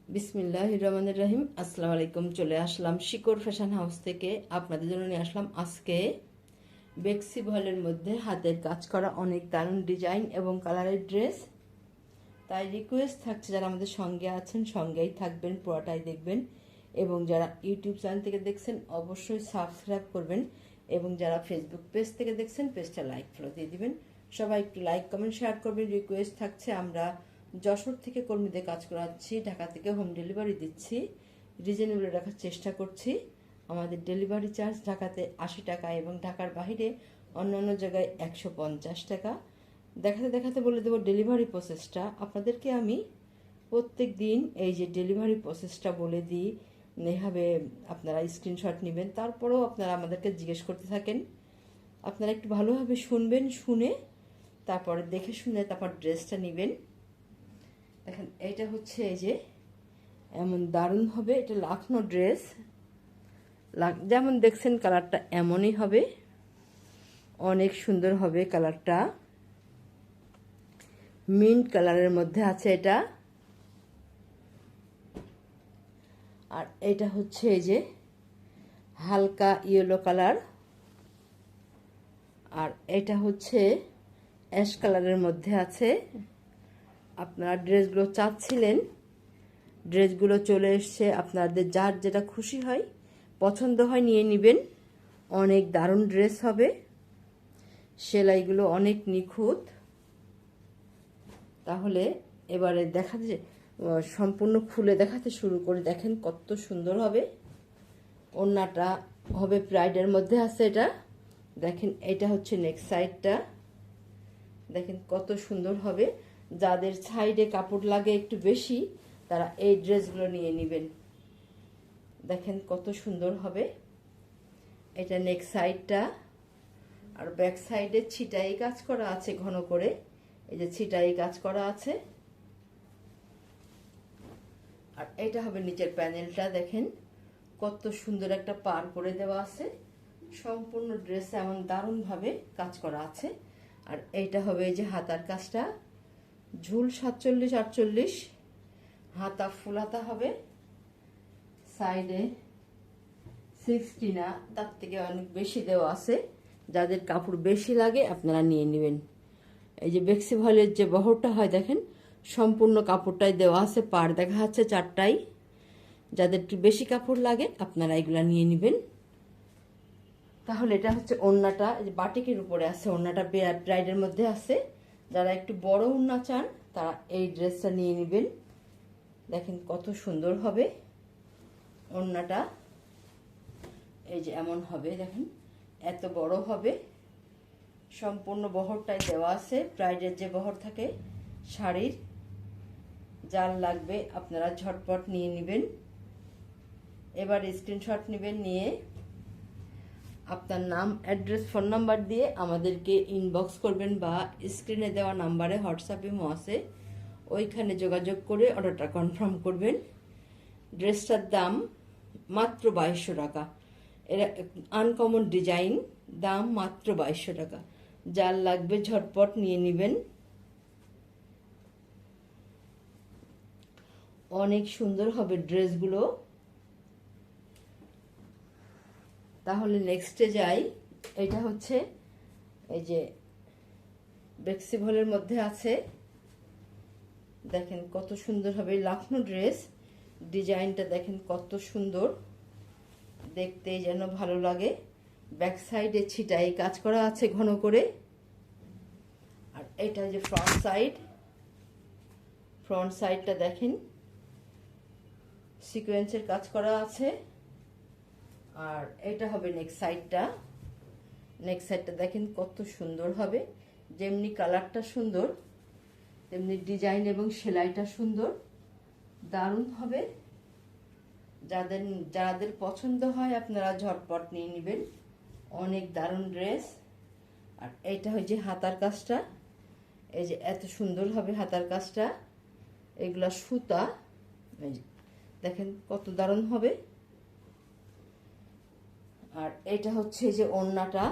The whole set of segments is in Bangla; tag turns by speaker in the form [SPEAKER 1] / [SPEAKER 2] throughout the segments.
[SPEAKER 1] বিসমিল্লাহির রহমানির রহিম। আসসালামু আলাইকুম। চলে আসলাম শিকর ফ্যাশন হাউস থেকে। আপনাদের জন্য নিয়ে আসলাম আজকে বেক্সি ভয়েলের মধ্যে হাতের কাজ করা অনেক দারুণ ডিজাইন এবং কালারের ড্রেস। তাই রিকোয়েস্ট থাকছে, যারা আমাদের সঙ্গে আছেন সঙ্গেই থাকবেন, পুরোটাই দেখবেন, এবং যারা ইউটিউব চ্যানেল থেকে দেখছেন অবশ্যই সাবস্ক্রাইব করবেন, এবং যারা ফেসবুক পেজ থেকে দেখছেন পেজটা লাইক ফলো দিয়ে দিবেন। সবাই একটু লাইক কমেন্ট শেয়ার করবেন। রিকোয়েস্ট থাকছে, আমরা যশোর থেকে কর্মীদের কাজ করাচ্ছি, ঢাকা থেকে হোম ডেলিভারি দিচ্ছি, রিজনেবল রাখার চেষ্টা করছি। আমাদের ডেলিভারি চার্জ ঢাকাতে 80 টাকা এবং ঢাকার বাইরে অন্যান্য জায়গায় 150 টাকা। দেখাতে দেখাতে বলে দেবো ডেলিভারি প্রসেসটা আপনাদেরকে। আমি প্রত্যেক দিন এই যে ডেলিভারি প্রসেসটা বলে দিই, এভাবে আপনারা স্ক্রিনশট নেবেন, তারপরেও আপনারা আমাদেরকে জিজ্ঞেস করতে থাকেন। আপনারা একটু ভালোভাবে শুনবেন, শুনে তারপরে দেখে শুনে তারপর ড্রেসটা নেবেন। দেখেন এইটা হচ্ছে এই যে এমন দারুণ হবে, এটা লাখনো ড্রেস। যেমন দেখছেন কালারটা এমনই হবে, অনেক সুন্দর হবে কালারটা। মিন্ট কালারের মধ্যে আছে এটা। আর এটা হচ্ছে এই যে হালকা ইয়েলো কালার। আর এটা হচ্ছে অ্যাশ কালারের মধ্যে আছে। আপনারা ড্রেসগুলো চাচ্ছিলেন, ড্রেসগুলো চলে এসছে। আপনাদের যার যেটা খুশি হয়, পছন্দ হয় নিয়ে নেবেন। অনেক দারুণ ড্রেস হবে, সেলাইগুলো অনেক নিখুঁত। তাহলে এবারে দেখাতে সম্পূর্ণ খুলে দেখাতে শুরু করে। দেখেন কত সুন্দর হবে। ওড়নাটা হবে প্রাইডের মধ্যে আছে এটা। দেখেন এটা হচ্ছে নেক্সট সাইডটা, দেখেন কত সুন্দর হবে। যাদের সাইডে কাপড় লাগে একটু বেশি, তারা এই ড্রেসগুলো নিয়ে নেবেন। দেখেন কত সুন্দর হবে। এটা নেক্সট সাইডটা। আর ব্যাক সাইডে ছিটাই কাজ করা আছে ঘন করে, এই যে ছিটাই কাজ করা আছে। আর এটা হবে নিচের প্যানেলটা। দেখেন কত সুন্দর একটা পার করে দেওয়া আছে। সম্পূর্ণ ড্রেস এমন দারুণভাবে কাজ করা আছে। আর এইটা হবে এই যে হাতার কাজটা, ঝুল 47-48, হাতা ফুল হাতা হবে। সাইডে 60 না, তার থেকে অনেক বেশি দেওয়া আছে। যাদের কাপড় বেশি লাগে আপনারা নিয়ে নেবেন। এই যে বেক্সি ভয়েলের যে বহরটা হয়, দেখেন সম্পূর্ণ কাপড়টাই দেওয়া আছে, পার দেখা যাচ্ছে 4টাই। যাদের একটু বেশি কাপড় লাগে আপনারা এগুলা নিয়ে নেবেন। তাহলে এটা হচ্ছে ওড়নাটা, এই যে বাটিকের উপরে আছে, ওড়নাটা ব্রাইডের মধ্যে আছে। যারা একটু বড় ওড়না চান তারা এই ড্রেসটা নিয়ে নেবেন। দেখেন কত সুন্দর হবে ওড়নাটা। এই যে এমন হবে, দেখেন এত বড় হবে। সম্পূর্ণ বহরটাই দেওয়া আছে, ব্রাইডের যে বহর থাকে শাড়ির। যার লাগবে আপনারা ঝটপট নিয়ে নেবেন। এবার স্ক্রিনশট নেবেন, নিয়ে আপনার নাম, অ্যাড্রেস, ফোন নাম্বার দিয়ে আমাদেরকে ইনবক্স করবেন, বা স্ক্রিনে দেওয়া নাম্বারে হোয়াটসঅ্যাপে আছে, ওইখানে যোগাযোগ করে অর্ডারটা কনফার্ম করবেন। ড্রেসটার দাম মাত্র 2200 টাকা। এরা আনকমন ডিজাইন, দাম মাত্র 2200 টাকা। যার লাগবে ঝটপট নিয়ে নেবেন। অনেক সুন্দর হবে ড্রেসগুলো। তাহলে নেক্সটে যাই। এটা হচ্ছে এই যে বেক্সি ভয়েলের মধ্যে আছে। দেখেন কত সুন্দর হবে লাখনো ড্রেস। ডিজাইনটা দেখেন কত সুন্দর, দেখতে যেন ভালো লাগে। ব্যাক সাইডে ছিটাই কাজ করা আছে ঘন করে। আর এটা যে ফ্রন্ট সাইড, ফ্রন্ট সাইডটা দেখেন সিকোয়েন্সের কাজ করা আছে। আর এটা হবে নেক্সট সাইডটা। নেক্সট সাইডটা দেখেন কত সুন্দর হবে। যেমনি কালারটা সুন্দর, তেমনি ডিজাইন এবং সেলাইটা সুন্দর, দারুণ হবে। যাদের যাদের পছন্দ হয় আপনারা ঝটপট নিয়ে নেবেন। অনেক দারুণ ড্রেস। আর এইটা হচ্ছে হাতার কাজটা, এই যে এত সুন্দর হবে হাতার কাজটা। এগুলা সুতা, এই যে দেখেন কত দারুণ হবে। আর এটা হচ্ছে যে ওড়নাটা,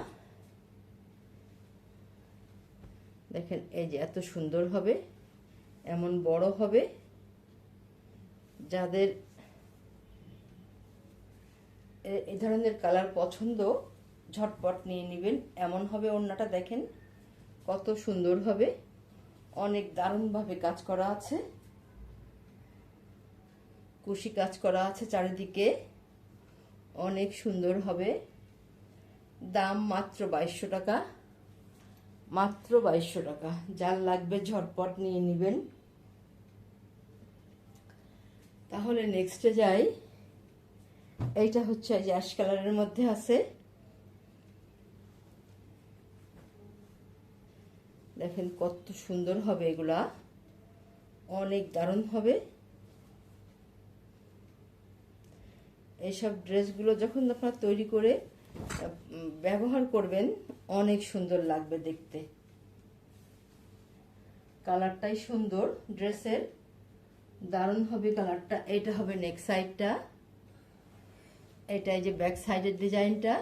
[SPEAKER 1] দেখেন এই যে এত সুন্দর হবে, এমন বড় হবে। যাদের এই ধরনের কালার পছন্দ ঝটপট নিয়ে নেবেন। এমন হবে ওড়নাটা, দেখেন কত সুন্দর হবে, অনেক দারুণভাবে কাজ করা আছে, কুশি কাজ করা আছে চারিদিকে, অনেক সুন্দর হবে। দাম মাত্র 2200 টাকা, মাত্র 2200 টাকা। যার লাগবে ঝটপট নিয়ে নেবেন। তাহলে নেক্সটে যাই। এইটা হচ্ছে এই যে অ্যাশ কালারের মধ্যে আছে, দেখেন কত সুন্দর হবে, এগুলা অনেক দারুণ হবে। এইসব ড্রেসগুলো যখন আপনারা তৈরি করে ব্যবহার করবেন অনেক সুন্দর লাগবে দেখতে। কালারটাই সুন্দর, ড্রেসের দারুণ হবে কালারটা। এটা হবে নেক সাইডটা, এটা এই যে ব্যাক সাইডের ডিজাইনটা,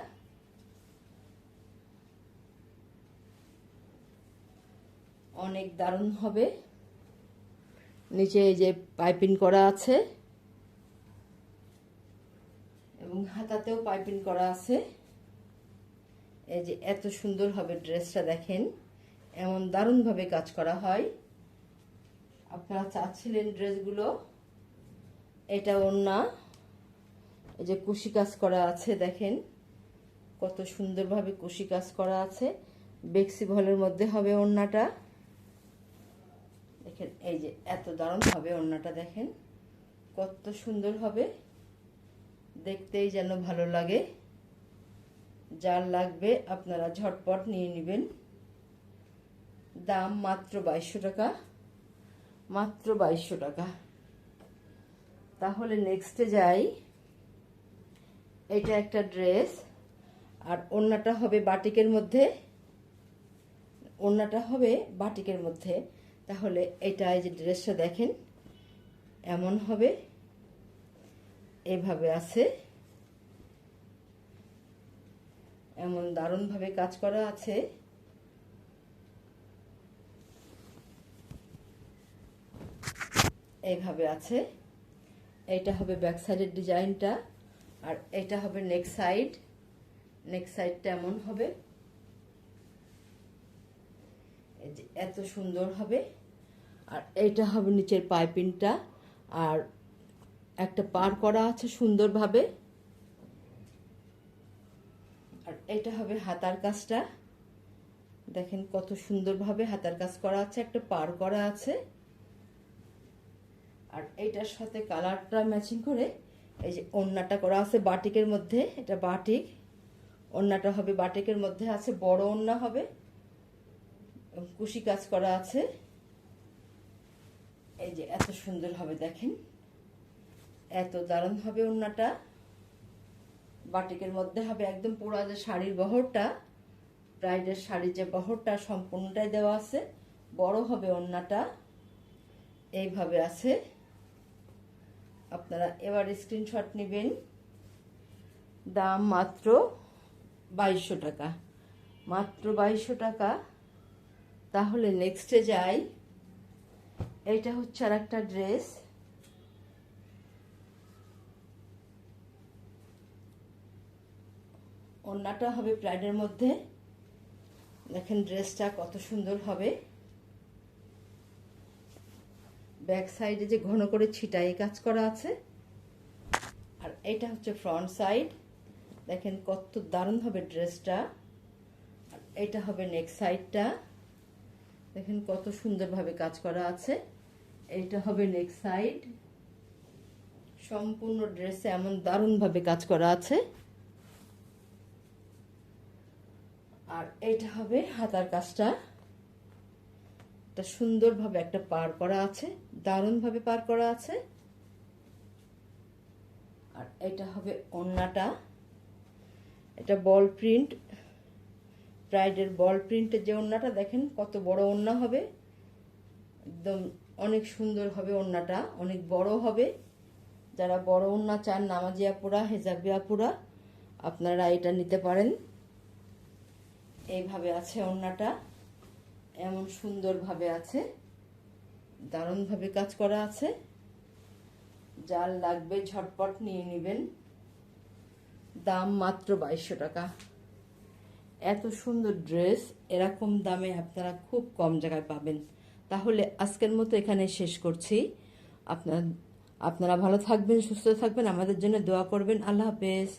[SPEAKER 1] অনেক দারুণ হবে। নিচে এই যে পাইপিং করা আছে এবং হাতাতেও পাইপিং করা আছে। এই যে এত সুন্দর হবে ড্রেসটা, দেখেন এমন দারুণভাবে কাজ করা হয়। আপনারা চাচ্ছিলেন ড্রেসগুলো, এটা ওড়না, এই যে কুশি কাজ করা আছে, দেখেন কত সুন্দরভাবে কুশি কাজ করা আছে। বেক্সি ভলের মধ্যে হবে ওড়নাটা, দেখেন এই যে এত দারুণ হবে ওড়নাটা, দেখেন কত সুন্দর হবে, দেখতেই যেন ভালো লাগে। যার লাগবে আপনারা ঝটপট নিয়ে নেবেন। দাম মাত্র 2200 টাকা, মাত্র 2200 টাকা। তাহলে নেক্সটে যাই। এটা একটা ড্রেস, আর ওড়নাটা হবে বাটিকের মধ্যে, ওড়নাটা হবে বাটিকের মধ্যে। তাহলে এটা এই যে ড্রেসটা দেখেন এমন হবে, এভাবে আছে, এমন দারুণভাবে কাজ করা আছে। এইভাবে আছে। এইটা হবে ব্যাক সাইডের ডিজাইনটা, আর এটা হবে নেক সাইড। নেক সাইডটা এমন হবে, এই যে এত সুন্দর হবে। আর এইটা হবে নিচের পাইপিংটা, আর একটা পার করা আছে সুন্দরভাবে। আর এটা হবে হাতার কাজটা, দেখেন কত সুন্দরভাবে হাতার কাজ করা আছে, একটা পার করা আছে। আর এইটার সাথে কালারটা ম্যাচিং করে এই যে ওড়নাটা করা আছে বাটিকের মধ্যে, এটা বাটিক, ওড়নাটা হবে বাটিকের মধ্যে আছে, বড় ওড়না হবে, কুশি কাজ করা আছে। এই যে এত সুন্দর হবে, দেখেন এত দারুণ হবে ওড়নাটা, বাটিকের মধ্যে হবে একদম পুরো যে শাড়ির বহরটা, ব্রাইডের শাড়ির যে বহরটা সম্পূর্ণটাই দেওয়া আছে। বড় হবে ওড়নাটা, এইভাবে আছে। আপনারা এবার স্ক্রিনশট নেবেন। দাম মাত্র 2200 টাকা, মাত্র 2200 টাকা। তাহলে নেক্সটে যাই। এইটা হচ্ছে আর একটা ড্রেস, ওড়নাটা হবে প্রাইডের মধ্যে, দেখেন ড্রেসটা কত সুন্দর হবে। ব্যাক সাইডে যে ঘন করে ছিটাই কাজ করা আছে, আর এটা হচ্ছে ফ্রন্ট সাইড, দেখেন কত দারুণ হবে ড্রেসটা। আর এটা হবে নেক সাইডটা, দেখেন কত সুন্দরভাবে কাজ করা আছে। এইটা হবে নেক সাইড, সম্পূর্ণ ড্রেসে এমন দারুণভাবে কাজ করা আছে। আর এইটা হবে হাতার কাজটা, এটা সুন্দরভাবে একটা পার করা আছে, দারুণভাবে পার করা আছে। আর এটা হবে ওড়নাটা, এটা বল প্রিন্ট, ব্রাইডের বল প্রিন্টের যে ওড়নাটা, দেখেন কত বড় ওড়না হবে, একদম অনেক সুন্দর হবে ওড়নাটা, অনেক বড় হবে। যারা বড় ওড়না চান, নামাজি আপুরা, হেজাবি আপুরা, আপনারা এটা নিতে পারেন। এইভাবে আছে ওড়নাটা, এমন সুন্দরভাবে আছে, দারুণভাবে কাজ করা আছে। যার লাগবে ঝটপট নিয়ে নেবেন। দাম মাত্র 2200 টাকা। এত সুন্দর ড্রেস এরকম দামে আপনারা খুব কম জায়গায় পাবেন। তাহলে আজকের মতো এখানে শেষ করছি। আপনারা ভালো থাকবেন, সুস্থ থাকবেন, আমাদের জন্য দোয়া করবেন। আল্লাহ হাফেজ।